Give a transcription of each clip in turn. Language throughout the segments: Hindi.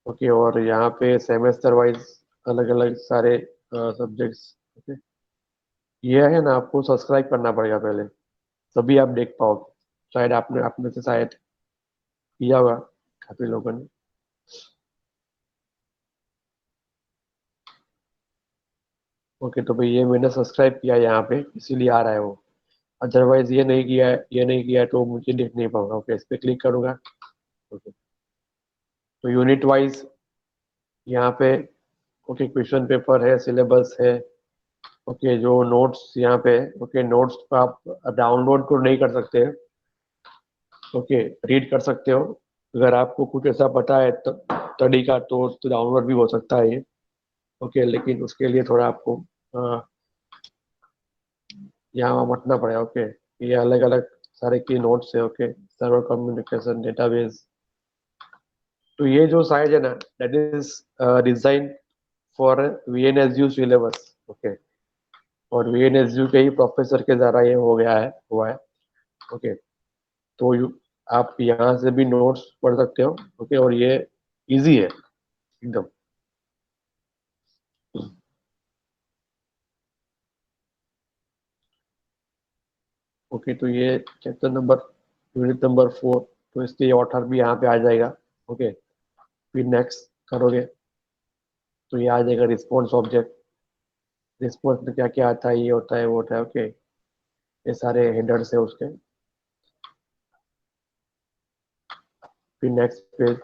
ओके, और यहाँ पे सेमेस्टर वाइज अलग अलग सारे सब्जेक्ट्स। ओके, ये है ना, आपको सब्सक्राइब करना पड़ेगा पहले, तभी आप देख पाओगे। शायद आपने आपने से शायद किया होगा काफी लोगों ने। ओके, तो भाई ये मैंने सब्सक्राइब किया यहाँ पे, इसीलिए आ रहा है वो। अदरवाइज ये नहीं किया है, ये नहीं किया है तो मुझे देख नहीं पाऊंगा। ओके, इस पे क्लिक करूंगा। ओके, तो यूनिट वाइज यहाँ पे ओके क्वेश्चन पेपर है, सिलेबस है। ओके, जो नोट्स यहाँ पे, ओके नोट्स को आप डाउनलोड तो नहीं कर सकते। ओके, रीड कर सकते हो। अगर आपको कुछ ऐसा पता है तो तरीका, तो डाउनलोड भी हो सकता है ये। ओके, लेकिन उसके लिए थोड़ा आपको यहाँ मटना पड़ेगा। ओके, ये अलग अलग सारे की नोट्स है। Okay, server communication database. तो ये जो साइज है ना, that is design for VNSU syllabus. Okay, और वीएनएसयू के ही प्रोफेसर के द्वारा ये हो गया है, हुआ है। ओके, तो आप यहाँ से भी नोट्स पढ़ सकते हो। ओके, और ये इजी है एकदम। ओके, तो ये चैप्टर नंबर, यूनिट नंबर 4, तो इसके ऑथर भी यहाँ पे आ जाएगा। ओके, फिर नेक्स्ट करोगे तो ये आ जाएगा रिस्पॉन्स ऑब्जेक्ट। रिस्पॉन्स में क्या क्या आता है, ये होता है, वो होता है। ओके, ये सारे हेडर्स है उसके। फिर नेक्स्ट पेज।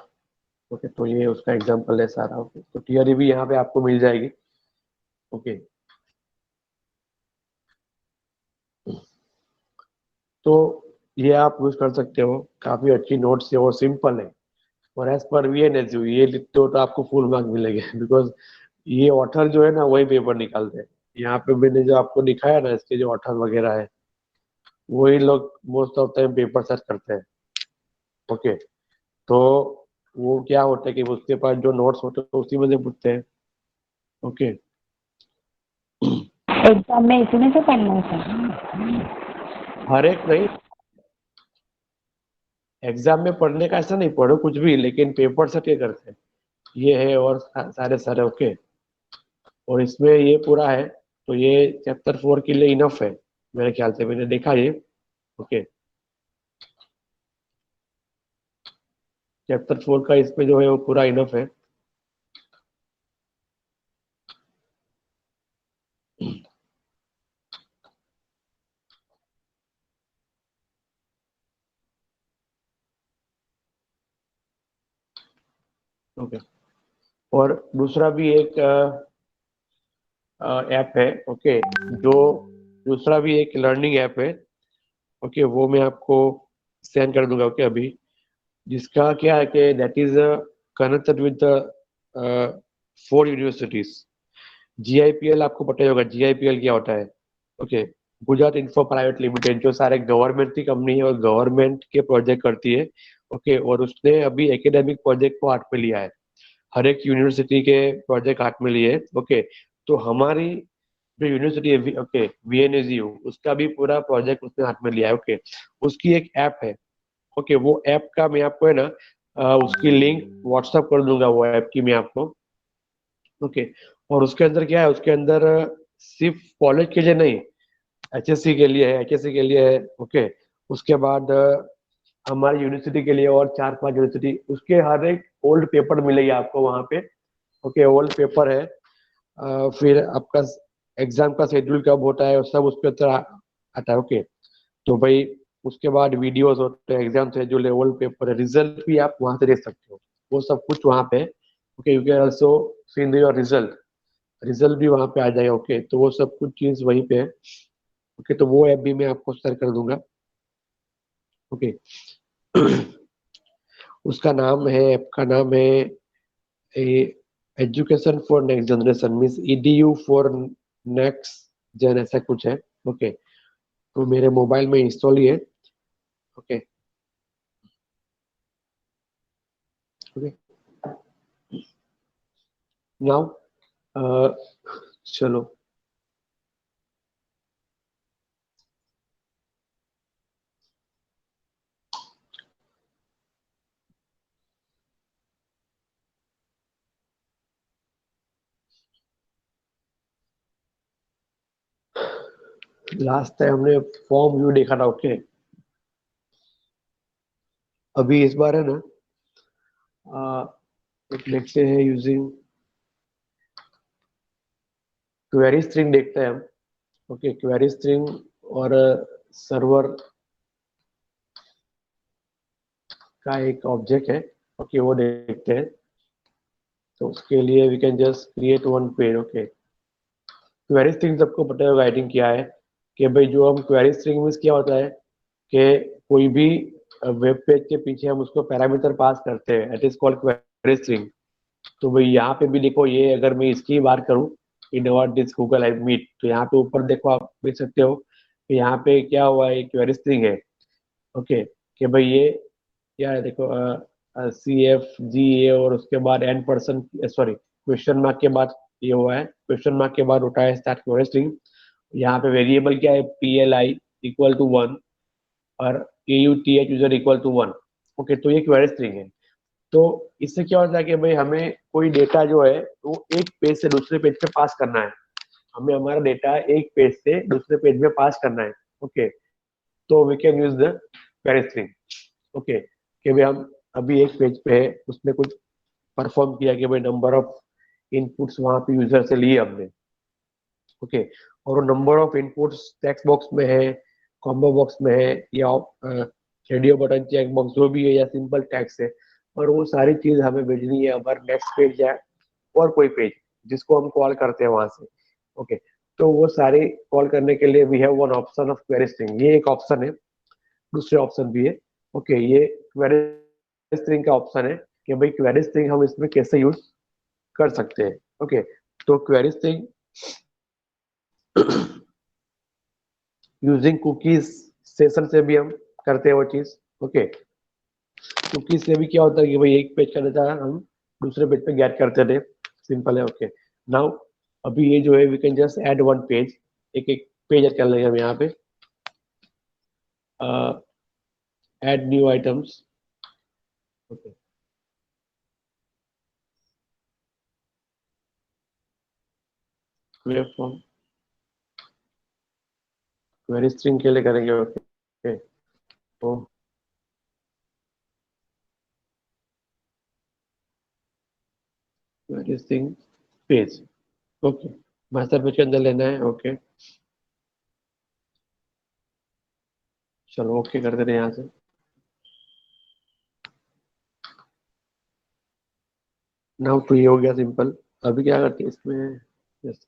ओके, तो ये उसका एग्जाम्पल है सारा। ओके, तो थियरी भी यहाँ पे आपको मिल जाएगी। ओके, तो ये आप यूज कर सकते हो, काफी अच्छी नोट्स है और सिंपल है। और एज पर वीएनएसयू ये लिखते हो तो आपको फुल मार्क मिलेंगे बिकॉज ये ऑथर जो है ना वही पेपर निकालते हैं। यहाँ पे मैंने जो आपको दिखाया ना, इसके जो ऑथर वगैरह है, वही लोग most of time paper search करते हैं। ओके, तो वो क्या होता है कि उसके पास जो नोट्स होते हैं उसी में से पूछते हैं। ओके, एग्जाम में इसी में से पढ़ना है हर एक नहीं, एग्जाम में पढ़ने का ऐसा नहीं, पढ़ो कुछ भी, लेकिन पेपर सेट ये करते हैं, ये है और सारे सारे। ओके, और इसमें ये पूरा है, तो ये चैप्टर 4 के लिए इनफ है मेरे ख्याल से, मैंने देखा ये। ओके, चैप्टर 4 का इसमें जो है वो पूरा इनफ है। ओके, और दूसरा भी एक ऐप है। ओके, जो दूसरा भी एक लर्निंग ऐप है। ओके, वो मैं आपको सेंड कर दूंगा। ओके, अभी जिसका क्या है कि that is connected with 4 universities. GIPL आपको पता ही होगा, जीआईपीएल क्या होता है। Okay, Gujarat info private limited, जो सारे गवर्नमेंट की कंपनी है और गवर्नमेंट के प्रोजेक्ट करती है। ओके, और उसने अभी एकेडमिक प्रोजेक्ट को हाथ में लिया है, हर एक यूनिवर्सिटी के प्रोजेक्ट हाथ में लिए। ओके, तो हमारी जो यूनिवर्सिटी है, ओके वीएनएसयू, उसका भी पूरा प्रोजेक्ट उसने हाथ में लिया है। ओके, उसकी एक ऐप है। ओके, वो ऐप का मैं आपको है ना उसकी लिंक व्हाट्सअप कर दूंगा, वो ऐप की मैं आपको। ओके, और उसके अंदर क्या है, उसके अंदर सिर्फ कॉलेज के लिए नहीं, एचएससी के लिए है, एचएससी के लिए है। ओके, उसके बाद हमारी यूनिवर्सिटी के लिए और 4-5 यूनिवर्सिटी, उसके हर एक ओल्ड पेपर मिलेगी आपको वहाँ पे। ओके, ओल्ड पेपर है। फिर आपका एग्जाम का शेड्यूल कब होता है, सब उसके अंदर आता है। ओके, तो भाई उसके बाद वीडियोस होते हैं, एग्जाम शेड्यूल है, ओल्ड पेपर है, रिजल्ट भी आप वहाँ से देख सकते हो, वो सब कुछ वहाँ पे। Okay, you can also see your result, result भी वहाँ पे आ जाएगा। ओके, तो वो सब कुछ चीज वहीं पे है। ओके, तो वो ऐप भी मैं आपको शेयर कर दूंगा। ओके, उसका नाम है, ऐप का नाम है education for next generation, means EDU for next जन, ऐसा कुछ है। ओके, तो मेरे मोबाइल में इंस्टॉल ही है। ओके, ओके, नाउ चलो। लास्ट टाइम हमने फॉर्म व्यू देखा था, ओके। अभी इस बार है ना, एक देखते हैं यूजिंग क्वेरी स्ट्रिंग देखते हैं हम, ओके। क्वेरी स्ट्रिंग और सर्वर का एक ऑब्जेक्ट है, ओके, वो देखते हैं। तो उसके लिए we can just create one page, okay. Query string सबको पता है राइटिंग क्या है, कि भाई जो हम क्वेरी स्ट्रिंग में क्या होता है कि कोई भी वेब पेज के पीछे हम उसको पैरामीटर पास करते हैं, it is called query string. तो भाई यहाँ पे भी देखो, ये अगर मैं इसकी बात करूँ in our this Google I meet, तो यहाँ पे ऊपर देखो, आप देख सकते हो कि यहाँ पे क्या हुआ है, क्वेरी स्ट्रिंग है, ओके। कि भाई ये क्या है, देखो CFG और उसके बाद n percent, sorry, question mark के बाद ये हुआ है, क्वेश्चन मार्क के बाद उठा है स्टार्ट क्वेरी स्ट्रिंग। यहाँ पे वेरिएबल क्या है, PLI इक्वल टू 1 और AUTH user equal to 1, okay. तो ये क्वेरी स्ट्रिंग है। तो इससे क्या होता है कि भाई हमें कोई डेटा जो है वो एक पेज से दूसरे पेज पे पास करना है, हमें हमारा डेटा एक पेज से दूसरे पेज में पास करना है, ओके। तो we can use the query string, okay. कि भाई हम अभी एक पेज पे है, उसमें कुछ परफॉर्म किया कि भाई नंबर ऑफ इनपुट्स वहां पे यूजर से लिए हमने, ओके। और वो number of inputs text box में है, कॉम्बो बॉक्स में है, या रेडियो बटन चेक बॉक्स जो भी है, या सिंपल टेक्स्ट है, और वो सारी चीज हमें भेजनी है हमारे नेक्स्ट पेज या और कोई पेज जिसको हम कॉल करते हैं वहां से, ओके। तो वो सारे कॉल करने के लिए we have one option of query string, ये एक ऑप्शन है। दूसरे ऑप्शन भी है, ओके। ये क्वेरी स्ट्रिंग का ऑप्शन है कि भाई क्वेरी स्ट्रिंग हम इसमें कैसे यूज कर सकते हैं, ओके। तो query string using cookies session से भी हम करते हैं वो चीज, ओके। कुकीज से भी क्या होता है कि भाई एक पेज का डेटा हम दूसरे पेज पे गेट करते थे, सिंपल है, ओके। नाउ अभी ये जो है we can just add one page, एक एक पेज ऐड कर लेंगे हम यहाँ पे, add new items, okay. Web form query string के लिए करेंगे, ओके। तो query string page, okay, master page के अंदर लेना है, ओके। चलो ओके कर देते हैं यहाँ से। नाउ तो ये हो गया सिंपल। अभी क्या करते हैं इसमें, yes,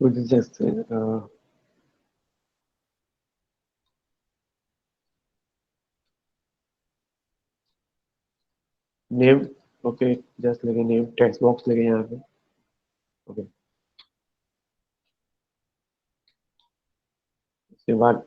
तो जैसे नेम, ओके, जस्ट लेंगे नेम, टेक्स्ट बॉक्स लेंगे यहाँ पे, ओके। उसके बाद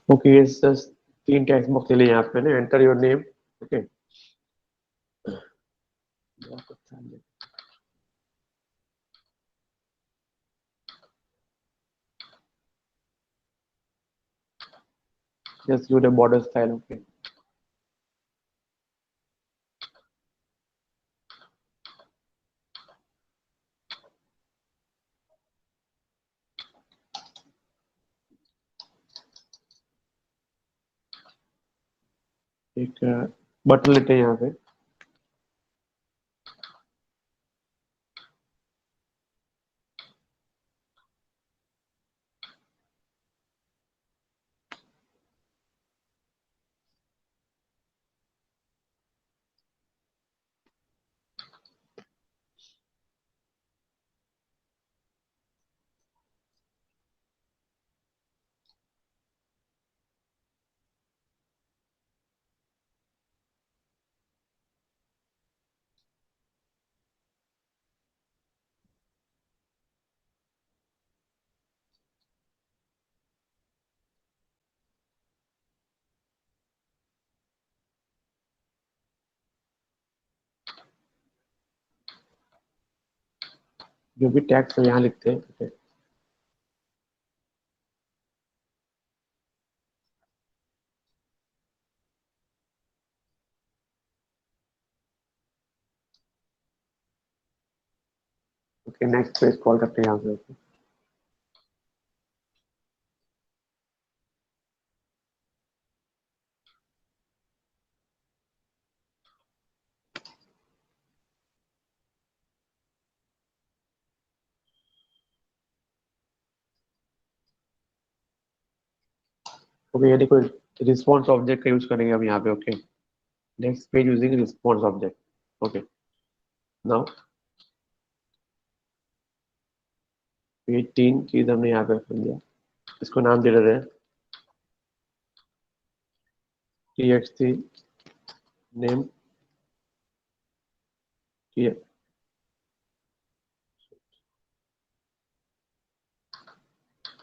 ओके, ये जस्ट तीन टेक्स्ट बॉक्स ले लिए यहाँ पे ना, एंटर योर नेम, ओके। बहुत अच्छा है। just give the border style. Okay, एक बटन लेते हैं यहाँ पे। जो भी टैक्स है यहाँ लिखते हैं। Okay. Okay, next page call करते हैं यहाँ पे। Okay. ओके, ये देखो रिस्पॉन्स ऑब्जेक्ट का यूज करेंगे हम यहाँ पे। Okay, next page using response object. Okay, now ये 3 चीज हमने यहाँ पे कर दिया। इसको नाम दे देते हैं txt name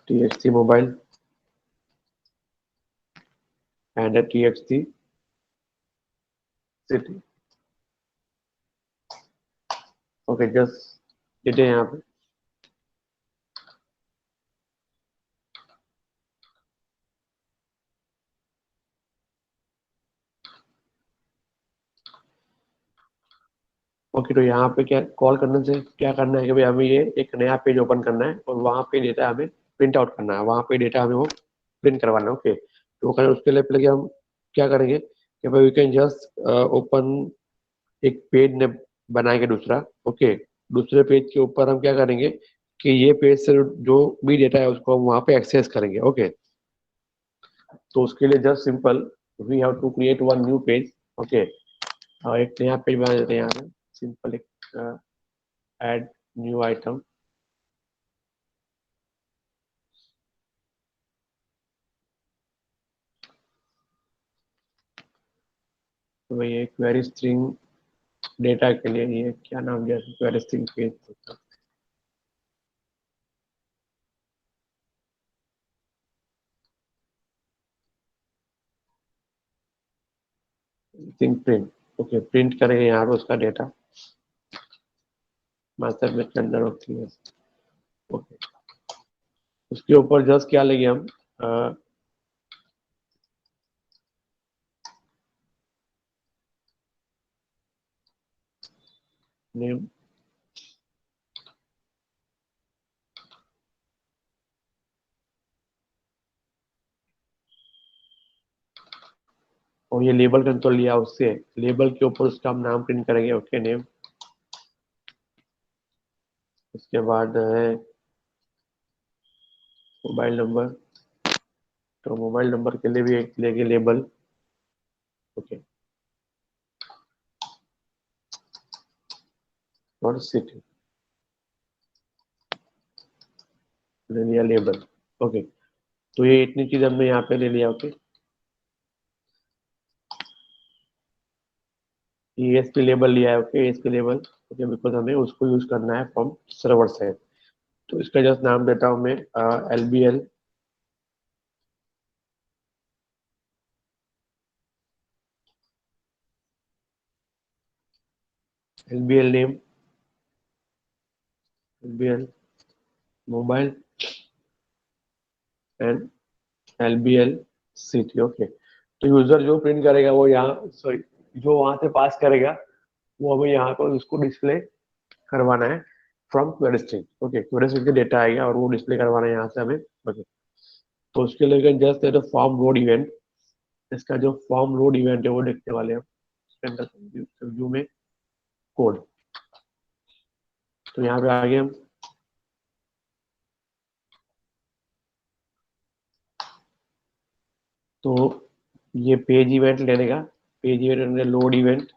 txt mobile and txt city. Okay, just देते हैं यहाँ पे। ओके, तो यहाँ पे क्या कॉल करने से क्या करना है कि भाई हमें ये एक नया पेज ओपन करना है और वहाँ पे डेटा हमें प्रिंट आउट करना है, वहाँ पे डेटा हमें वो प्रिंट करवाना है। ओके, तो उसके लिए पहले हम क्या करेंगे कि भाई वी कैन जस्ट ओपन एक पेज ने बनाएंगे दूसरा। ओके, दूसरे पेज के ऊपर हम क्या करेंगे कि ये पेज से जो भी डेटा है उसको हम वहाँ पे एक्सेस करेंगे। ओके, तो उसके लिए just simple we have to create one new page. Okay, एक नया पेज बना देते हैं यहाँ पे। सिंपल एक ऐड न्यू आइटम। तो ये क्वेरी स्ट्रिंग डेटा के लिए ये क्या नाम दिया, query string page. Print. Okay, print करेंगे यहाँ पे उसका डेटा मास्टर में के अंदर होती है। ओके, उसके ऊपर जस्ट क्या लेंगे हम नेम और ये लेबल कंट्रोल लिया, उससे लेबल के ऊपर उसका हम नाम प्रिंट करेंगे। Okay, name. उसके बाद है मोबाइल नंबर, तो मोबाइल नंबर के लिए भी एक लेंगे लेबल। ओके, और सिटी ले लिया लेबल। ओके, तो ये इतनी चीज हमने यहाँ पे ले लिया। ओके, ये एसपी लेबल लिया है। Okay, SP label. Okay, because हमें उसको यूज करना है फ्रॉम सर्वर साइड। तो इसका जस्ट नाम देता हूँ मैं LBL LBL name, LBL mobile and LBL city. Okay, तो यूजर जो प्रिंट करेगा वो यहाँ, सॉरी, जो वहां से पास करेगा वो हमें यहाँ पर उसको डिस्प्ले करवाना है from query string. Okay, query string का डेटा आएगा और वो डिस्प्ले करवाना है यहाँ से हमें। ओके, तो उसके लिए जस्ट जो फॉर्म लोड इवेंट, इसका जो फॉर्म लोड इवेंट है वो देखने वाले हैं इसके अंदर व्यू में कोड। तो यहाँ पे आगे हम तो ये पेज इवेंट ले लेगा, पेज इवेंट लोड इवेंट,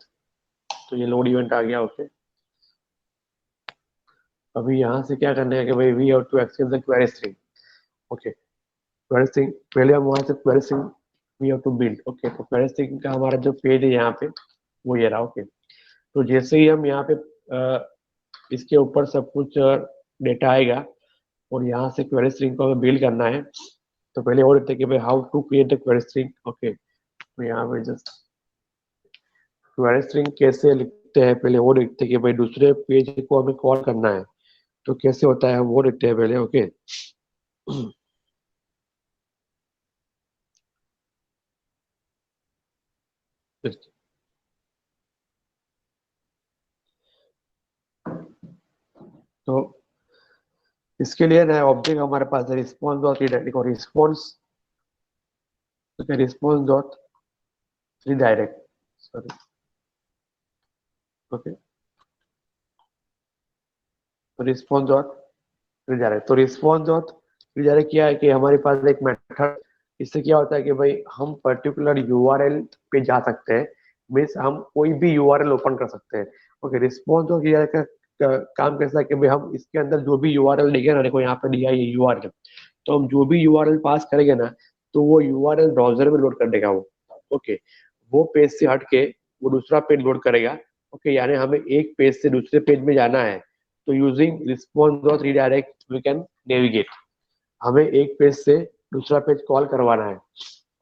तो ये लोड इवेंट आ गया। ओके, अभी यहाँ से क्या करना है कि भाई we have to access the query string. Okay, query string पहले हम वहाँ से query string we have to build. Okay, तो क्वेरी स्ट्रिंग का हमारा जो पेज है यहाँ पे वो ये रहा। ओके, तो जैसे ही हम यहाँ पे इसके ऊपर सब कुछ डेटा आएगा और यहाँ से क्वेरी स्ट्रिंग को हमें बिल्ड करना है, तो पहले और देखते हैं कि भाई how to create the query string. Okay, तो यहाँ पे जस्ट क्वेरी स्ट्रिंग कैसे लिखते हैं पहले वो देखते हैं कि भाई दूसरे पेज को हमें कॉल करना है तो कैसे होता है, हम वो देखते हैं पहले। ओके, तो इसके लिए नया ऑब्जेक्ट हमारे पास है रिस्पॉन्स डॉट रीडायरेक्ट, और response response dot redirect, sorry. Okay, तो रिस्पॉन्स डॉट रीडायरेक्ट, तो रिस्पॉन्स डॉट रीडायरेक्ट क्या है कि हमारे पास एक मेथड, इससे क्या होता है कि भाई हम पर्टिकुलर यूआरएल पे जा सकते हैं, मीन्स हम कोई भी यूआरएल ओपन कर सकते हैं। ओके, रिस्पॉन्स डॉट रीडायरेक्ट का काम कैसा है कि भाई हम इसके अंदर जो भी यूआरएल देंगे ना, देखो यहाँ पे दिया है ये यूआरएल, तो हम जो भी यूआरएल पास करेंगे ना तो वो यूआरएल ब्राउजर में लोड कर देगा वो। ओके, वो पेज से हट के वो दूसरा पेज लोड करेगा। ओके, यानी हमें एक पेज से दूसरे पेज में जाना है, तो using response dot redirect we can navigate, हमें एक पेज से दूसरा पेज कॉल करवाना है।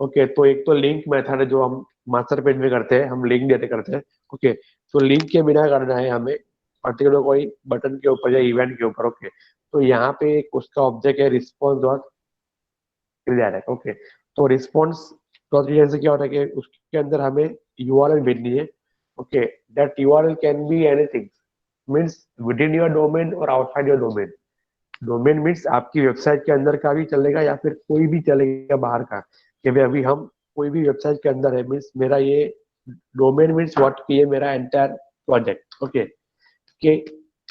ओके, तो एक तो लिंक मेथड है जो हम मास्टर पेज में करते हैं, हम लिंक देते करते हैं। ओके, तो लिंक के बिना करना है हमें पर्टिकुलर कोई बटन के ऊपर या इवेंट के ऊपर। ओके, तो यहाँ पे एक उसका ऑब्जेक्ट है रिस्पॉन्स डॉट रीडायरेक्ट। ओके, तो रिस्पॉन्स डॉट रीडायरेक्ट से क्या होता है कि उसके अंदर हमें यूआरएल भेजनी है। Okay, that URL can be anything, means within your domain और outside your domain. Domain means आपकी वेबसाइट के अंदर का भी चलेगा या फिर कोई भी चलेगा बाहर का, कि भाई अभी हम कोई भी वेबसाइट के अंदर है, मीन्स मेरा ये डोमेन मीन्स व्हाट कि ये मेरा एंटायर प्रोजेक्ट। ओके, कि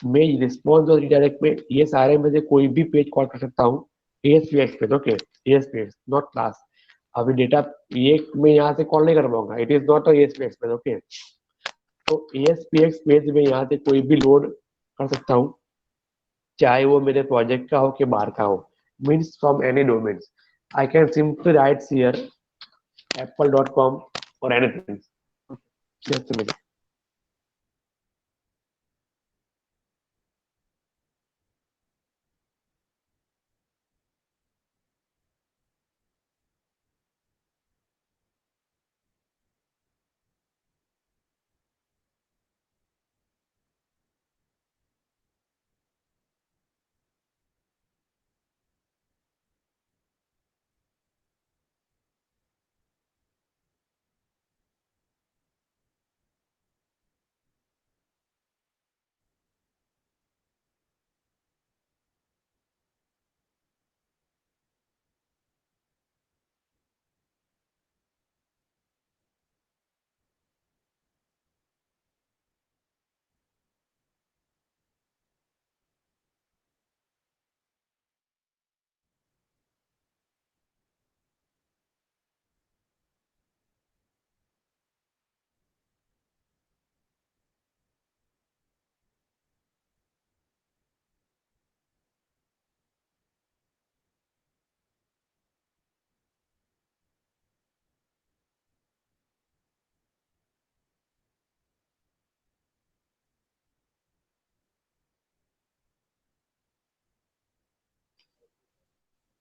मैं रिस्पॉन्स और रिडायरेक्ट में ये सारे में से कोई भी पेज कॉल कर सकता हूँ, ASPX page. Okay, ASPX not class, अभी डेटा ये मैं यहाँ से कॉल नहीं कर पाऊंगा, it is not ASPX page. Okay, तो एएसपीएक्स पेज में यहाँ से कोई भी लोड कर सकता हूँ, चाहे वो मेरे प्रोजेक्ट का हो कि बाहर का हो, means from any domain. I can simply write here apple.com or anything. Just a minute.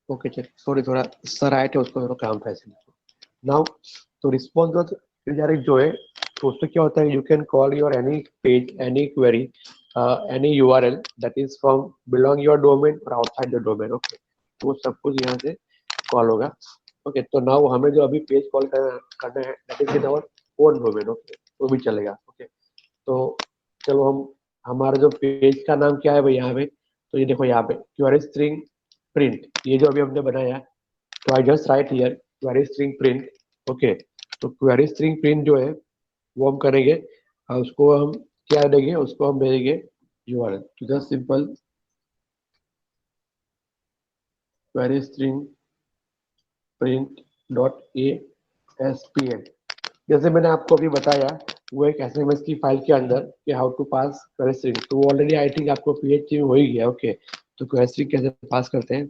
Okay, चलिए, सॉरी, थोड़ा सर आए थे, उसको थोड़ा काम था इसलिए। नाउ, तो रिस्पॉन्स जो डायरेक्ट जो है, तो उससे क्या होता है, you can call your any page, any query, any URL that is from belong your domain और आउटसाइड द डोमेन। ओके, तो वो सब कुछ यहाँ से कॉल होगा। ओके, तो नाउ हमें जो अभी पेज कॉल करना है that is in our own domain. Okay, वो भी चलेगा। ओके, तो चलो हम हमारा जो पेज का नाम क्या है भाई यहाँ पे, तो ये देखो यहाँ पे क्वेरी स्ट्रिंग प्रिंट, ये जो अभी हमने बनाया है, तो I just right here query string print. Okay, तो क्वेरी स्ट्रिंग प्रिंट जो है वो हम करेंगे, उसको हम क्या देंगे, उसको हम भेजेंगे यूआरएल, तो just simple query string print dot ASPN। जैसे मैंने आपको अभी बताया वो एक एसएमएस की फाइल के अंदर कि how to pass query string, तो वो ऑलरेडी आई थिंक आपको PHP में हो ही गया। ओके, तो क्वेरी स्ट्रिंग कैसे पास करते हैं,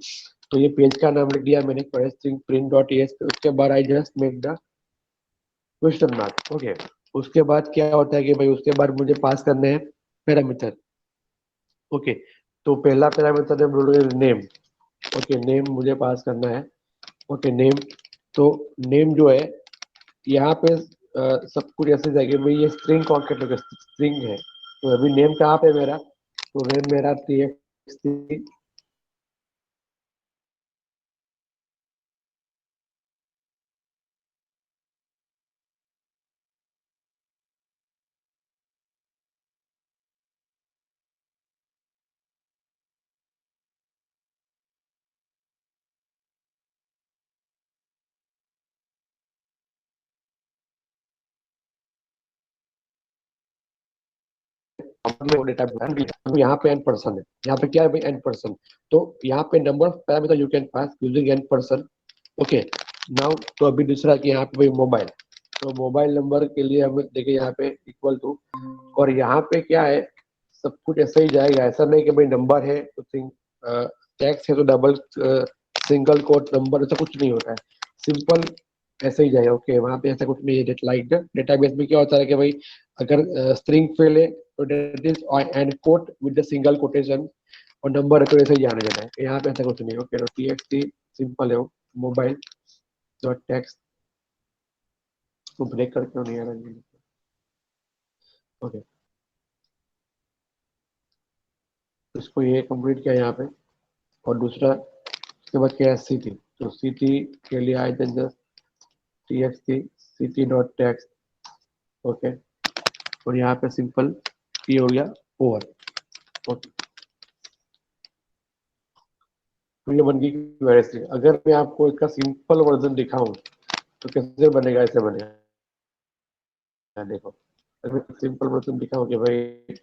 तो ये पेज का नाम लिख दिया मैंने query string print dot ASP, उसके बाद I just make the question mark. Okay, उसके बाद क्या होता है कि भाई उसके बाद मुझे पास करने हैं पैरामीटर। ओके, तो पहला पैरामीटर हम बोलोगे नेम। ओके, नेम मुझे पास करना है। ओके, नेम, तो नेम जो है यहाँ पे सब कुछ ऐसे जाएगा भाई, ये स्ट्रिंग कॉन्केट स्ट्रिंग है, तो अभी नेम कहाँ पे मेरा, तो नेम मेरा TXT डेटा यहाँ पे n पर्सन है, यहाँ पे क्या है भाई n पर्सन, तो यहाँ पे number of parameter you can pass using n person. Okay, now तो अभी दूसरा कि यहाँ पे भाई मोबाइल, तो मोबाइल नंबर के लिए हम देखिए यहाँ पे इक्वल टू, और यहाँ पे क्या है, सब कुछ ऐसे ही जाएगा, ऐसा नहीं कि भाई नंबर है तो टैक्स है तो डबल सिंगल कोट नंबर, ऐसा कुछ नहीं होता है, सिंपल ऐसे ही जाएगा। ओके, वहाँ पे ऐसा कुछ नहीं है। लाइक डेटाबेस में क्या होता है कि भाई अगर स्ट्रिंग फेल है तो date is and quote with the single quotation, और नंबर है तो ऐसे ही जाने देना है, यहाँ पे ऐसा कुछ नहीं है। ओके, तो TXT सिंपल है, मोबाइल डॉट टेक्स्ट, तो ब्रेक करके नहीं आ रहा। ओके, इसको ये कंप्लीट किया यहाँ पे, और दूसरा उसके बाद क्या है सिटी, तो सिटी के लिए I then just TXT city dot text. Okay, और यहाँ पे सिंपल ये हो गया ओवर। ओके, तो ये बन गई क्वेरी स्ट्रिंग। अगर मैं आपको इसका सिंपल वर्जन दिखाऊं तो कैसे बनेगा, ऐसे बनेगा, देखो अगर मैं सिंपल वर्जन दिखाऊं कि भाई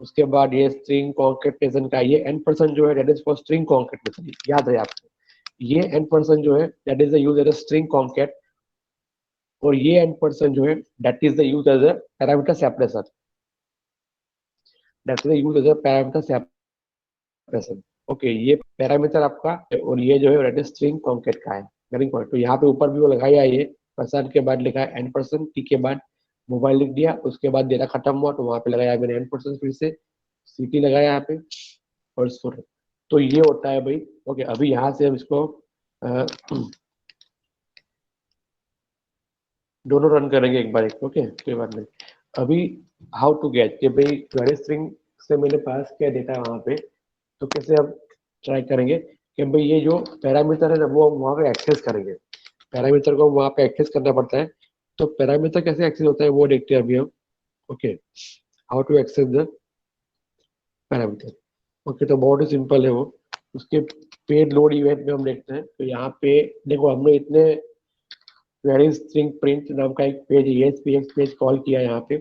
उसके बाद ये स्ट्रिंग कॉन्केटेशन का ये n% जो है that is for string concatenation, याद रहे आपको, ये n% जो है that is the use as a string concat, और ये n% जो है that is the use as a parameter separation, that is the use as a parameter separation. Okay, ये पैरामीटर आपका, और ये जो है दैट इज स्ट्रिंग कॉन्केट का है रनिंग पॉइंट, तो यहाँ पे ऊपर भी वो लगाया है, ये परसेंट के बाद लिखा है n%, t के बाद मोबाइल लिख दिया, उसके बाद डेटा खत्म हुआ तो वहां पे लगाया मैंने n%, फिर से सिटी लगाया यहाँ पे और स्टोर, तो ये होता है भाई। ओके, अभी यहाँ से हम इसको अ, दोनों रन करेंगे एक बार एक। ओके, कोई बात नहीं। अभी हाउ टू गेट कि भाई क्वेरी स्ट्रिंग से मैंने पास किया डेटा वहां पे, तो कैसे हम ट्राई करेंगे कि भाई ये जो पैरामीटर है ना वो हम वहाँ पे एक्सेस करेंगे, पैरामीटर को वहाँ पे एक्सेस करना पड़ता है, तो पैरामीटर कैसे एक्सेस होता है वो देखते हैं अभी हम। Okay, how to access the parameter. Okay, तो बहुत ही सिंपल है वो, उसके पेड लोड इवेंट में हम देखते हैं, तो यहाँ पे देखो हमने इतने क्वेरी स्ट्रिंग प्रिंट नाम का एक पेज ESPX पेज कॉल किया यहाँ पे।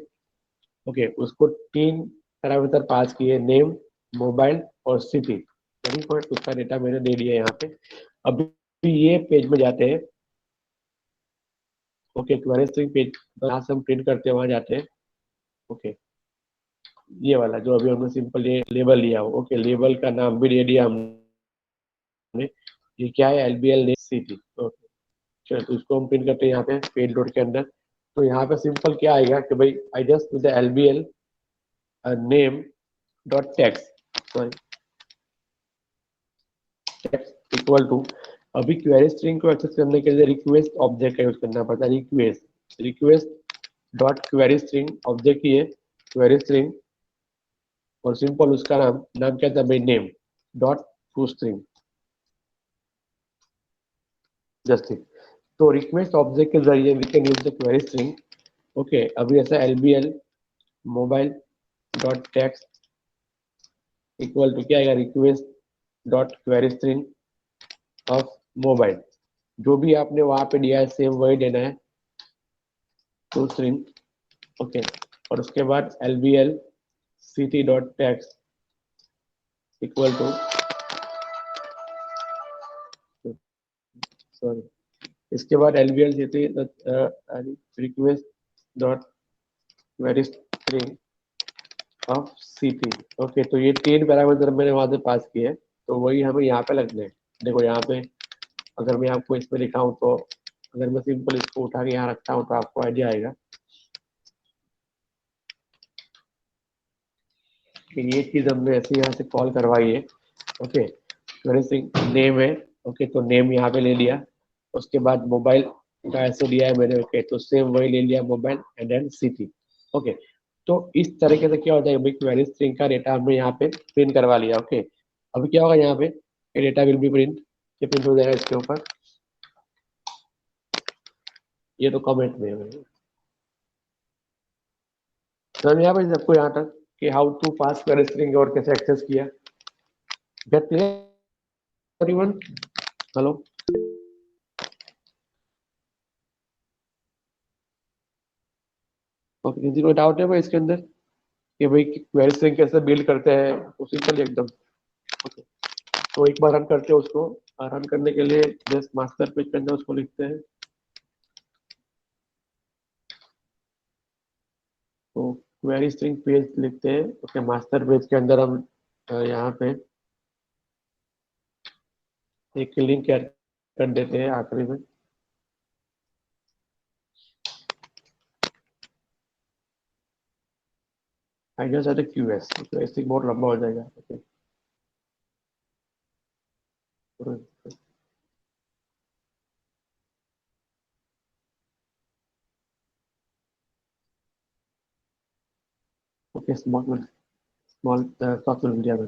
ओके, उसको 3 पैरामीटर पास किए, नेम, मोबाइल और सिटी, उसका डेटा मैंने दे दिया यहाँ पे। अभी ये पेज में जाते हैं। ओके, क्वेरी स्ट्रिंग पेज जहाँ से हम प्रिंट करते हैं वहां जाते हैं। ओके, ये वाला जो अभी हमने सिंपल ये लेबल लिया हो, ओके, लेबल का नाम भी दे दिया हमने, ये क्या है, LBL नेम सिटी। ओके, चलो तो इसको हम प्रिंट करते हैं यहाँ पे पेज लोड के अंदर। तो यहाँ पे सिंपल क्या आएगा कि भाई I just with LBL name dot text, sorry text equal to, अभी क्वेरी स्ट्रिंग को एक्सेस करने के लिए रिक्वेस्ट ऑब्जेक्ट का यूज करना पड़ता है, request request dot query string, object ही है क्वेरी स्ट्रिंग, और सिंपल उसका नाम नाम क्या था भाई, name dot to string, just it. तो रिक्वेस्ट ऑब्जेक्ट के जरिए we can use the query string. Okay, अभी ऐसा LBL mobile dot text equal to क्या आएगा, request dot query string of mobile, जो भी आपने वहां पे दिया है सेम वही देना है, टू स्ट्रिंग। ओके, और उसके बाद LBL city dot text equal to, sorry, इसके बाद LBL city request dot query string of city. Okay, तो ये 3 पैरामीटर मैंने वहां से पास किए हैं, तो वही हमें यहाँ पे लगने हैं। देखो यहाँ पे अगर मैं आपको इसमें दिखाऊं, तो अगर मैं सिंपल इसको उठा के यहाँ रखता हूँ तो आपको आइडिया आएगा कि ये चीज हमने ऐसे यहाँ से कॉल करवाई है। ओके, क्वेरी स्ट्रिंग नेम है, ओके, तो नेम यहाँ पे ले लिया, उसके बाद मोबाइल का ऐसे दिया है मैंने, ओके, तो सेम वही ले लिया mobile and then city. Okay, तो इस तरीके से क्या होता है भाई, क्वेरी स्ट्रिंग का डेटा हमने यहाँ पे प्रिंट करवा लिया। ओके, अभी क्या होगा यहाँ पे, डेटा विल बी प्रिंट, ये प्रिंट हो जाएगा इसके ऊपर, ये तो कमेंट में है। समझ आया भाई सबको यहाँ तक कि how to pass query string और कैसे एक्सेस किया, get clear everyone? Hello, okay, किसी को डाउट है भाई इसके अंदर कि भाई क्वेरी स्ट्रिंग कैसे बिल्ड करते हैं? वो सिंपल एकदम। ओके, तो एक बार रन करते हैं उसको, रन करने के लिए जस्ट मास्टर पेज के अंदर उसको लिखते हैं, तो क्वेरी स्ट्रिंग पेज लिखते हैं। ओके, मास्टर पेज के अंदर हम यहाँ पे एक लिंक ऐड कर देते हैं आखिरी में, आई जस्ट एड QS, तो ऐसे बहुत लंबा हो जाएगा। Okay, small small software media में,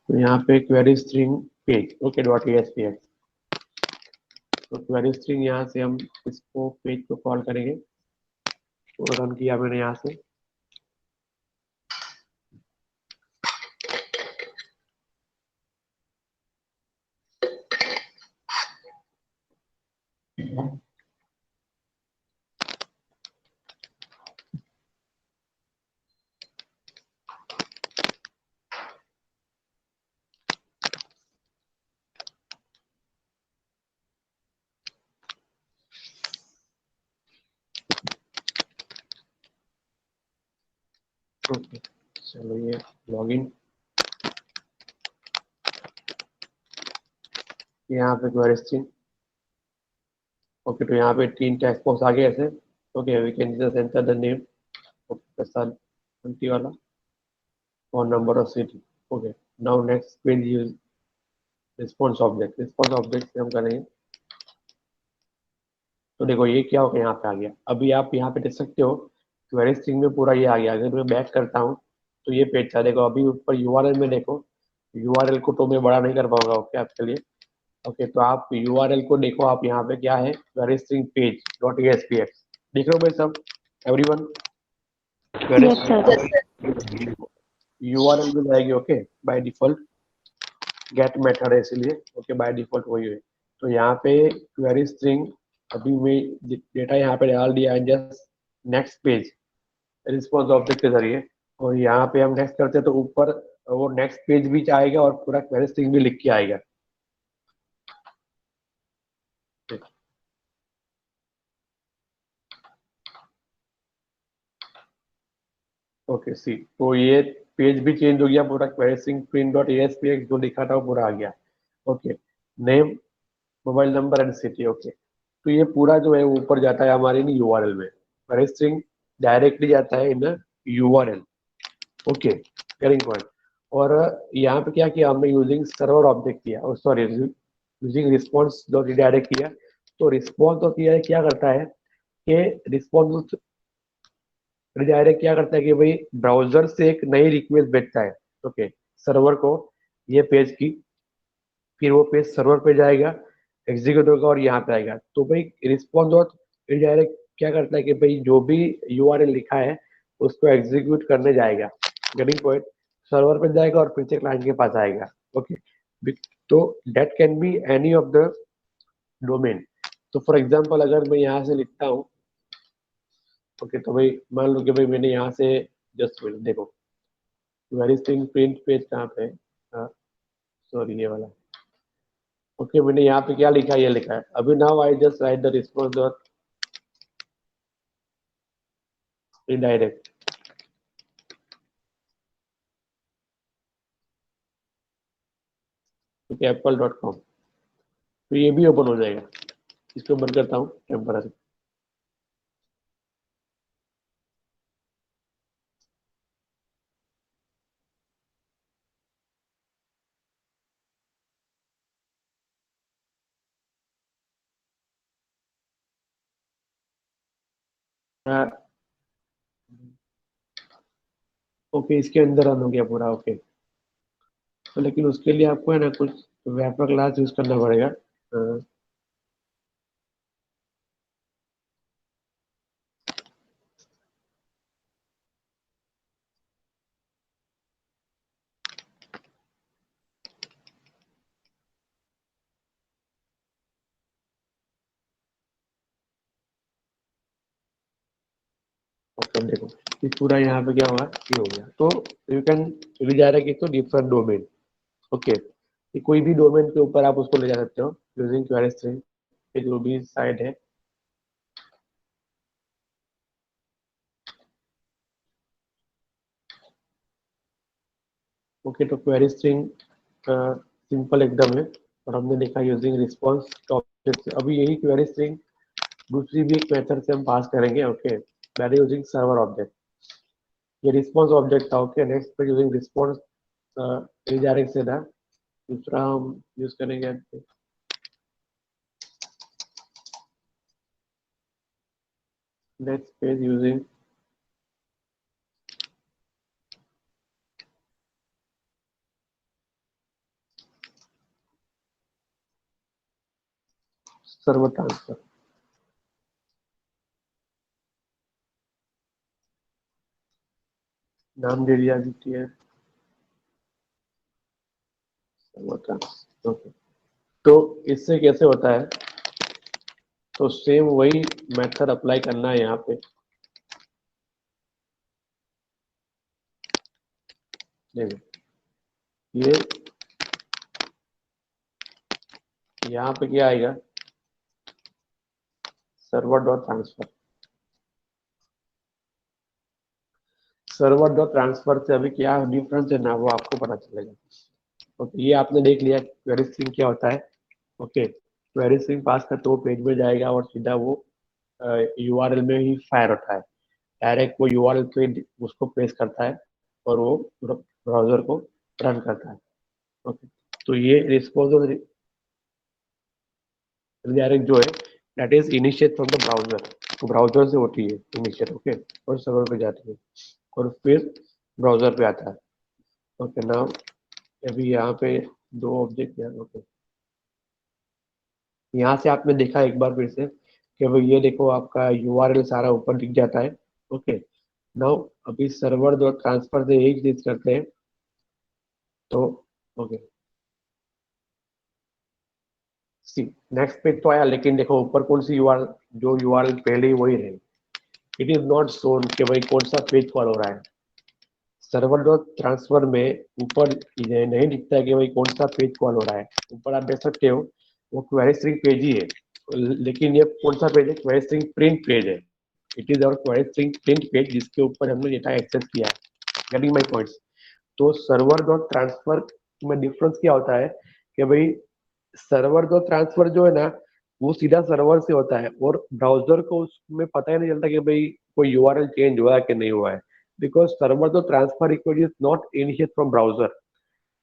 तो यहाँ पे query string page, okay, dot ASPX, तो क्वेरी स्ट्रिंग यहाँ से हम इसको पेज को कॉल करेंगे, तो रन किया मैंने यहाँ से। ओके, चलो ये लॉगिन, यहाँ पे क्वेरी स्ट्रिंग। ओके, तो यहाँ पे 3 टेक्स्ट बॉक्स आ गए ऐसे। Okay, we can just enter the name, okay, साल 20 वाला, फोन नंबर और city. Okay, now next page use response object, response object से हम करेंगे। तो देखो ये क्या होगा, यहाँ पे आ गया। अभी आप यहाँ पे देख सकते हो क्वेरी स्ट्रिंग में पूरा ये आ गया। अगर मैं बैक करता हूँ तो ये पेज था, देखो अभी ऊपर URL में देखो, URL को तो मैं बड़ा नहीं कर पाऊंगा, ओके, आपके लिए। ओके, तो आप URL को देखो, आप यहाँ पे क्या है, query string page dot ASPX, देख रहे हो भाई सब, everyone? Query yes sir. URL में जाएगी, okay, by default get method है इसलिए, ओके, बाय डिफॉल्ट वही है। तो यहाँ पे क्वेरी स्ट्रिंग, अभी मैं डेटा यहाँ पे डाल दिया है, just next page response object के जरिए, और यहाँ पे हम नेक्स्ट करते हैं तो ऊपर वो नेक्स्ट पेज भी आएगा और पूरा क्वेरी स्ट्रिंग भी लिख के आएगा। ओके सी, तो ये पेज भी चेंज हो गया पूरा, query string print dot ASPX जो लिखा था वो पूरा आ गया। Okay, name, mobile number and city. Okay, तो ये पूरा जो है वो ऊपर जाता है हमारे इन यूआरएल में, क्वेरी स्ट्रिंग डायरेक्टली जाता है इन यूआरएल। Okay, getting point. और यहाँ पे क्या किया हमने, यूजिंग सर्वर ऑब्जेक्ट किया, और sorry using response dot redirect किया। तो रिस्पॉन्स डॉट रिडायरेक्ट क्या करता है कि रिस्पॉन्स रिडायरेक्ट क्या करता है कि भाई ब्राउजर से एक नई रिक्वेस्ट भेजता है, ओके, सर्वर को, ये पेज की, फिर वो पेज सर्वर पे जाएगा, एग्जीक्यूट होगा और यहाँ पे आएगा। तो भाई रिस्पॉन्स डॉट रिडायरेक्ट क्या करता है कि भाई जो भी यूआरएल लिखा है उसको एग्जीक्यूट करने जाएगा, गेटिंग पॉइंट, सर्वर पे जाएगा और फिर से क्लाइंट के पास आएगा। ओके, तो that can be any of the domain. तो फॉर एग्जांपल अगर मैं यहाँ से लिखता हूँ, ओके, तो भाई मान लो कि भाई मैंने यहाँ से, जस्ट मिनट देखो, वेरी स्ट्रिंग प्रिंट पेज कहाँ पे है, सॉरी ये वाला। ओके, मैंने यहाँ पे क्या लिखा है, ये लिखा है अभी, now I just right the response dot indirect, okay, apple.com। तो ये भी ओपन हो जाएगा, इसको बंद करता हूँ टेम्पररी। ओके, इसके अंदर रन हो गया पूरा। ओके, तो लेकिन उसके लिए आपको है ना कुछ वेपर क्लास यूज करना पड़ेगा। ओके, देखो ये पूरा यहाँ पे क्या हुआ, ये हो गया। तो you can redirect to different domain. Okay, ये कोई भी डोमेन के ऊपर आप उसको ले जा सकते हो यूजिंग क्वेरी स्ट्रिंग, जो भी साइड है। ओके, तो क्वेरी स्ट्रिंग सिंपल एकदम है, और हमने देखा यूजिंग रिस्पॉन्स ऑब्जेक्ट। अभी यही क्वेरी स्ट्रिंग दूसरी भी एक मेथड से हम पास करेंगे। Okay, that is using server object, ये रिस्पॉन्स ऑब्जेक्ट था। ओके, नेक्स्ट पे यूजिंग रिस्पॉन्स रिडायरेक्ट से था, दूसरा हम यूज करेंगे next page using server transfer. नाम दे दिया है सर्वर ट्रांसफर। ओके, तो इससे कैसे होता है, तो सेम वही मेथड अप्लाई करना है यहाँ पे। देखो ये यहाँ पे क्या आएगा, server dot transfer, server dot transfer से अभी क्या डिफरेंस है ना, वो आपको पता चलेगा। ओके, ये आपने देख लिया क्वेरी स्ट्रिंग क्या होता है। ओके, क्वेरी स्ट्रिंग पास करते वो पेज में जाएगा और सीधा वो यूआरएल में ही फायर होता है, डायरेक्ट वो यूआरएल पे उसको पेश करता है और वो ब्राउजर को रन करता है। ओके, तो ये रिस्पॉन्स डायरेक्ट जो है that is initiate from the browser, तो ब्राउजर से होती है इनिशिएट। ओके, और सर्वर पे जाती है और फिर ब्राउजर पे आता है। ओके, नाउ अभी यहाँ पे दो ऑब्जेक्ट है। ओके, यहाँ से आपने देखा एक बार फिर से कि भाई ये देखो आपका यूआरएल सारा ऊपर दिख जाता है। ओके, नाउ अभी सर्वर डॉट ट्रांसफर से यही चीज करते हैं। तो ओके, सी नेक्स्ट पेज तो आया, लेकिन देखो ऊपर कौन सी यूआरएल, जो यूआरएल पहले ही वही रही, इट इज नॉट शोन कि भाई कौन सा पेज कॉल हो रहा है। सर्वर डॉट ट्रांसफर में ऊपर ये नहीं दिखता है कि भाई कौन सा पेज कॉल हो रहा है। ऊपर आप देख सकते हो वो क्वेरी स्ट्रिंग पेज ही है, लेकिन ये कौन सा पेज है, क्वेरी स्ट्रिंग प्रिंट पेज है। It is our query print page जिसके ऊपर हमने डेटा एक्सेस किया है. Getting my points. तो सर्वर डॉट ट्रांसफर में डिफरेंस क्या होता है कि भाई सर्वर डॉट ट्रांसफर जो है ना वो सीधा सर्वर से होता है और ब्राउजर को उसमें पता ही नहीं चलता कि भाई कोई यूआरएल चेंज हुआ है कि नहीं हुआ है, because server dot transfer request is not initiate from browser.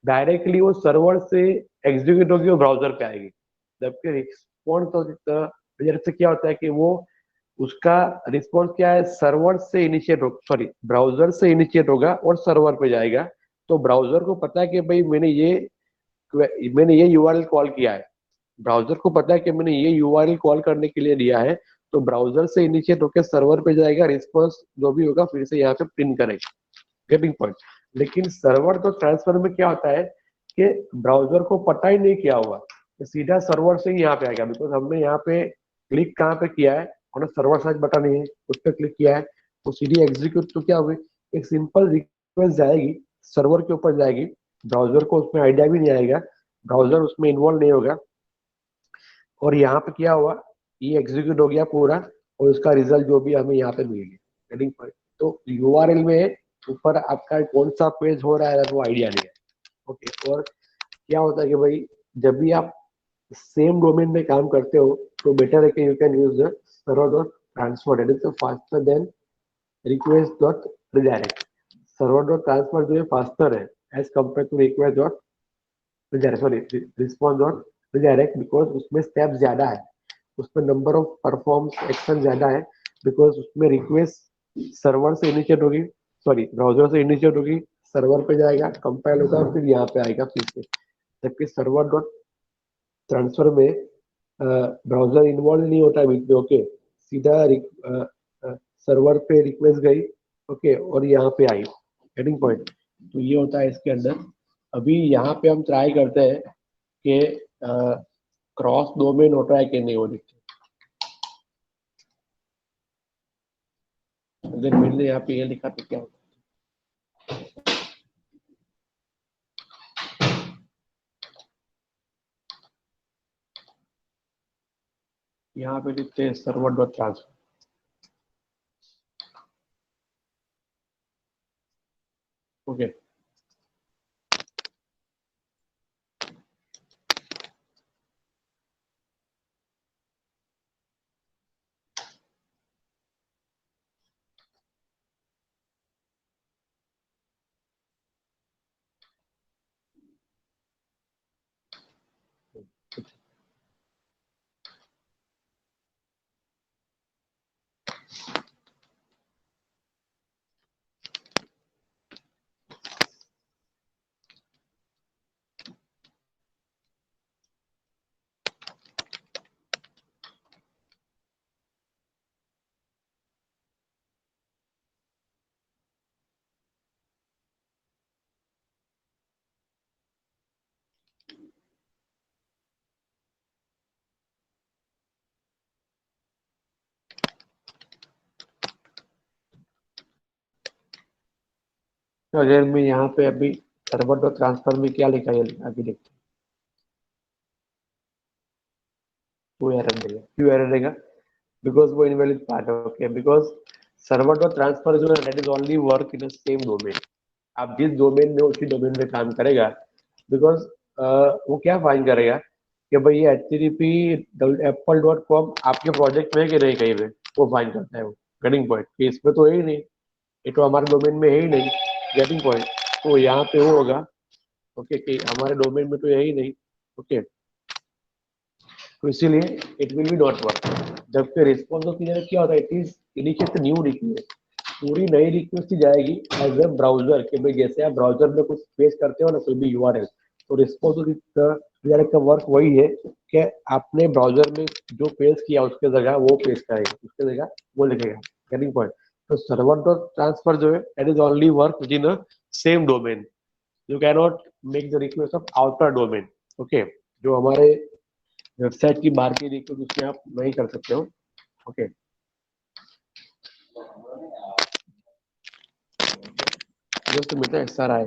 Directly वो सर्वर से एग्जीक्यूट होगी और ब्राउजर पे आएगी. जबकि रिस्पॉन्स से क्या होता है कि वो उसका रिस्पॉन्स क्या है, सर्वर से इनिशिएट हो, सॉरी ब्राउजर से इनिशिएट होगा और सर्वर पे जाएगा. तो ब्राउजर को पता है कि भाई मैंने ये यूआरएल कॉल किया है. ब्राउजर को पता है कि मैंने ये यूआरएल कॉल करने के लिए दिया है. तो ब्राउजर से इनिशिएट होकर सर्वर पे जाएगा, रिस्पॉन्स जो भी होगा फिर से यहाँ पे प्रिंट करेगा. Getting point. लेकिन सर्वर तो ट्रांसफर में क्या होता है कि ब्राउजर को पता ही नहीं क्या हुआ, तो सीधा सर्वर से ही यहाँ पे आएगा. बिकॉज हमने यहाँ पे क्लिक कहाँ पे किया है, और सर्वर सर्च बटन है उस पर क्लिक किया है, तो सीधी एग्जीक्यूट तो क्या हुई, एक सिंपल रिक्वेस्ट जाएगी सर्वर के ऊपर जाएगी. ब्राउजर को उसमें आइडिया भी नहीं आएगा, ब्राउजर उसमें इन्वॉल्व नहीं होगा. और यहाँ पे क्या हुआ, ये एग्जीक्यूट हो गया पूरा और उसका रिजल्ट जो भी हमें यहाँ पे मिल गया. Getting point. तो यूआरएल में ऊपर आपका कौन सा पेज हो रहा है वो आइडिया नहीं है. ओके. और क्या होता है कि भाई जब भी आप सेम डोमेन में काम करते हो तो बेटर है कि you can use the server dot transfer. It is faster than request dot redirect. Server dot transfer जो है फास्टर है as compare to request dot redirect, sorry response dot redirect, because उसमें स्टेप ज्यादा है, उसमें नंबर ऑफ परफॉर्म एक्शन ज्यादा है. बिकॉज उसमें रिक्वेस्ट सर्वर से इनिशिएट होगी, सॉरी ब्राउजर से इनिशिएट होगी, सर्वर पे जाएगा, कंपाइल होगा और फिर यहाँ पे आएगा फिर से. जबकि सर्वर डॉट ट्रांसफर में ब्राउजर इन्वॉल्व नहीं होता है बीच में. ओके. सीधा सर्वर पे रिक्वेस्ट गई, ओके, और यहाँ पे आई. Getting point. तो ये होता है इसके अंदर. अभी यहाँ पे हम ट्राई करते हैं कि क्रॉस डोमेन होता है कि नहीं हो देखते. अगर मैंने यहाँ पे ये लिखा तो क्या होता है, यहाँ पे लिखते हैं सर्वर डॉट ट्रांसफर. ओके. तो अगर मैं यहाँ पे अभी सर्वर डॉट ट्रांसफर में क्या लिखा है अभी देखते हैं. वो एरर देगा. क्यों एरर देगा? बिकॉज वो इनवैलिड पार्ट है. Okay. Because server dot transfer जो है that is only work in same domain. आप जिस डोमेन में उसी डोमेन में काम करेगा. बिकॉज वो क्या फाइंड करेगा कि भाई ये http://apple.com आपके प्रोजेक्ट में है कि नहीं कहीं पे, वो फाइंड करता है वो. Getting point. कि इसमें तो है ही नहीं, ये तो हमारे डोमेन में है ही नहीं. Getting point. तो यहाँ पे वो होगा, ओके, कि हमारे डोमेन में तो है ही नहीं. ओके. तो इसीलिए it will be not work. जबकि रिस्पॉन्स ऑफ क्या होता है, it is initiate new request. पूरी नई रिक्वेस्ट ही जाएगी एज ए ब्राउजर कि भाई जैसे आप ब्राउजर में कुछ पेश करते हो ना कोई भी यूआरएल, तो रिस्पॉन्स का वर्क वही है कि आपने ब्राउजर में जो पेश किया उसके जगह वो पेश करेगा, उसके जगह वो लिखेगा. Getting point. तो सर्वर डॉट ट्रांसफर जो है it is only work with in a same domain. You can not make the request of outer domain. Okay. जो हमारे वेबसाइट की बाहर की रिक्वेस्ट उसमें आप नहीं कर सकते हो. ओके. जस्ट मिलता है सारा है.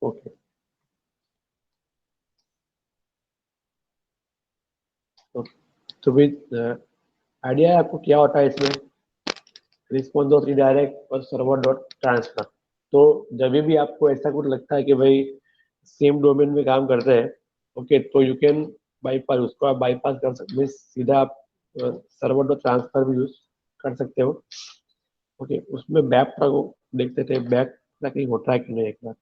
ओके ओके, तो विद आइडिया है आपको क्या होता है इसमें, रिस्पॉन्स डॉट रीडायरेक्ट और सर्वर डॉट ट्रांसफर। तो जब भी आपको ऐसा कुछ लगता है कि भाई सेम डोमेन में काम करते हैं, ओके, तो यू कैन बाईपास, उसको आप बाईपास कर सकते हैं, सीधा आप सर्वर डॉट ट्रांसफर भी यूज कर सकते हो। ओके, उसमें बैक का देखते थे, बैक का कहीं होता है कि नहीं एक बार।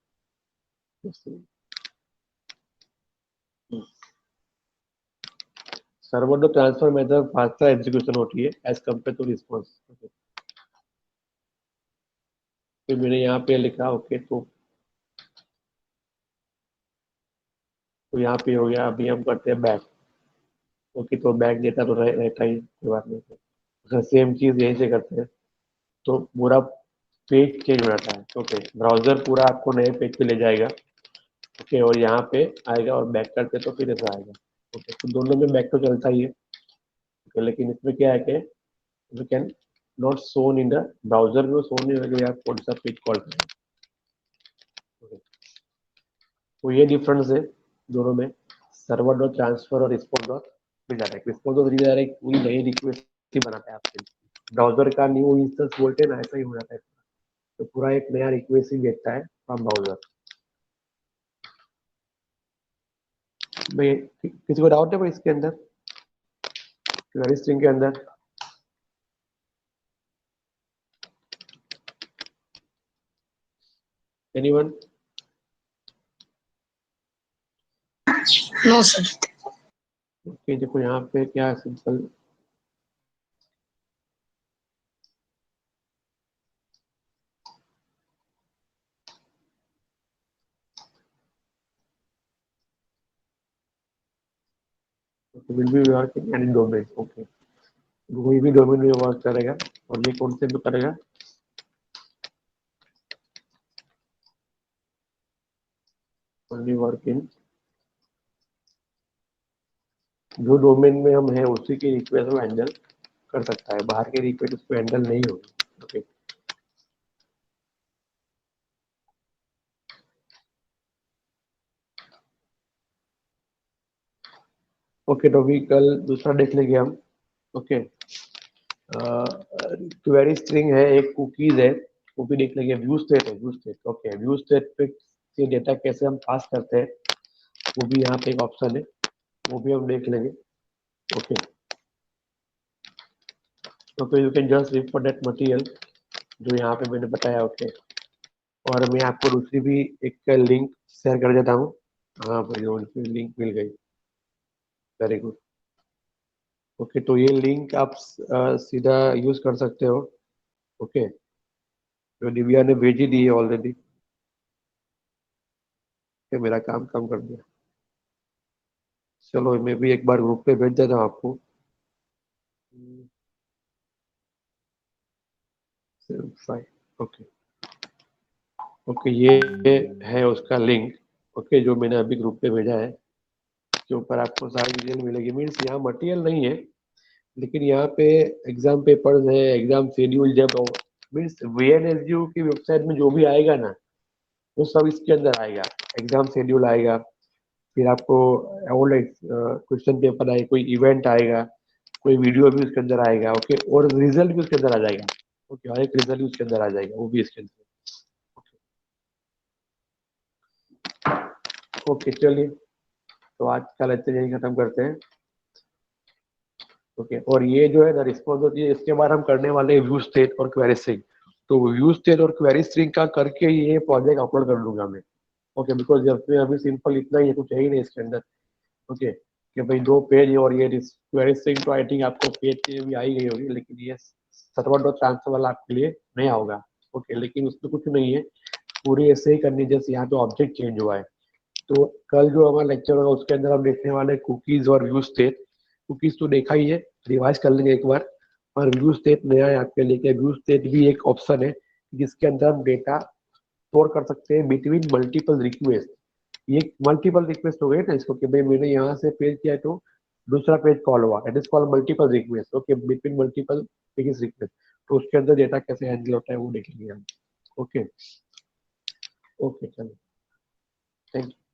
Server dot transfer method faster execution होती है एज कम्पेयर टू रिस्पॉन्स। तो मैंने यहाँ पे लिखा, ओके, तो यहाँ पे हो गया। अभी हम करते हैं बैक। ओके, तो बैक डेटा तो रहता ही, कोई बात नहीं। सेम चीज यहीं से करते हैं, तो पूरा पेज चेंज हो जाता है। ओके, ब्राउजर पूरा आपको नए पेज पे ले जाएगा। ओके, और यहाँ पे आएगा और बैक करते तो फिर ऐसा आएगा। ओके, तो दोनों में बैक तो चलता ही है। ओके, लेकिन इसमें क्या है कि you can not shown in the browser में, शो नहीं होगा कि आप कौन सा पेज कॉल करें। ओके, तो ये डिफरेंस है दोनों में, सर्वर डॉट ट्रांसफर और response dot redirect. Response dot redirect पूरी नई रिक्वेस्ट ही बनाता है आपके लिए। ब्राउजर का न्यू इंस्टेंस बोलते हैं ना, ऐसा ही हो जाता है। तो पूरा एक नया रिक्वेस्ट ही भेजता है फ्रॉम ब्राउजर। भाई किसी को डाउट है भाई इसके अंदर, क्वेरी स्ट्रिंग के अंदर? एनीवन? No sir. ओके, देखो यहाँ पे क्या simple, will be working any domain. Okay, कोई भी डोमेन में वर्क करेगा, और ये कौन से में करेगा? ओनली वर्क इन, जो डोमेन में हम हैं उसी की रिक्वेस्ट वो हैंडल कर सकता है, बाहर की रिक्वेस्ट उसको हैंडल नहीं होगी। ओके, ओके, तो अभी कल दूसरा देख लेंगे हम। ओके, क्वेरी स्ट्रिंग है, एक कुकीज है, वो भी देख लेंगे। व्यू स्टेट है, view state. Okay, view state पे से डेटा कैसे हम पास करते हैं, वो भी यहाँ पे एक ऑप्शन है, वो भी हम देख लेंगे। Okay, okay, you can just refer that material जो यहाँ पे मैंने बताया। ओके, और मैं आपको दूसरी भी एक लिंक शेयर कर देता हूँ। हाँ भाई, उनकी लिंक मिल गई, वेरी गुड। ओके, तो ये लिंक आप सीधा यूज कर सकते हो। ओके, जो दिव्या ने भेजी दी है ऑलरेडी, मेरा काम कम कर दिया। चलो, मैं भी एक बार ग्रुप पे भेज देता हूँ आपको। ओके, ओके, ये है उसका लिंक। ओके, जो मैंने अभी ग्रुप पे भेजा है, के ऊपर आपको सारी डिटेल मिलेगी। मीन्स यहाँ मटेरियल नहीं है, लेकिन यहाँ पे एग्जाम पेपर्स है, एग्जाम शेड्यूल, जब मीन्स VNSU की वेबसाइट में जो भी आएगा ना, वो सब इसके अंदर आएगा। एग्जाम शेड्यूल आएगा, फिर आपको ओल्ड क्वेश्चन पेपर आएगा, कोई इवेंट आएगा, कोई वीडियो भी उसके अंदर आएगा। ओके, और रिजल्ट भी उसके अंदर आ जाएगा। ओके, हर एक रिजल्ट भी उसके अंदर आ जाएगा, वो भी इसके अंदर। ओके, चलिए, तो आज का लेक्चर यही खत्म करते हैं। ओके, और ये जो है ना रिस्पॉन्स होती है, इसके बाद हम करने वाले हैं व्यू स्टेट और क्वेरी स्ट्रिंग। तो व्यू स्टेट और क्वेरी स्ट्रिंग का करके ये प्रोजेक्ट अपलोड कर दूंगा मैं। ओके, बिकॉज जब अभी सिंपल इतना ही है, कुछ है ही नहीं इसके अंदर। ओके, कि भाई दो पेज और ये क्वेरी स्ट्रिंग, तो आई थिंक आपको पेज के भी आई गई होगी, लेकिन ये सर्वर डॉट ट्रांसफर वाला आपके लिए नया होगा। ओके, लेकिन उसमें कुछ नहीं है, पूरी ऐसे ही करनी जैसे यहाँ पे ऑब्जेक्ट चेंज हुआ है। तो कल जो हमारा लेक्चर होगा उसके अंदर हम देखने वाले कुकीज और व्यू स्टेट। कुकीज तो देखा ही है, रिवाइज कर लेंगे एक बार। और व्यू स्टेट नया है आपके लिए। व्यू स्टेट भी एक ऑप्शन है जिसके अंदर हम डेटा स्टोर कर सकते हैं बिटवीन मल्टीपल रिक्वेस्ट। ये मल्टीपल रिक्वेस्ट हो गए ना इसको, कि भाई मैंने यहाँ से पेज किया तो दूसरा पेज कॉल हुआ, it is called multiple request. Okay, between multiple request, तो उसके अंदर डेटा कैसे हैंडल होता है वो देखेंगे हम। ओके, ओके, चलो। Thank you.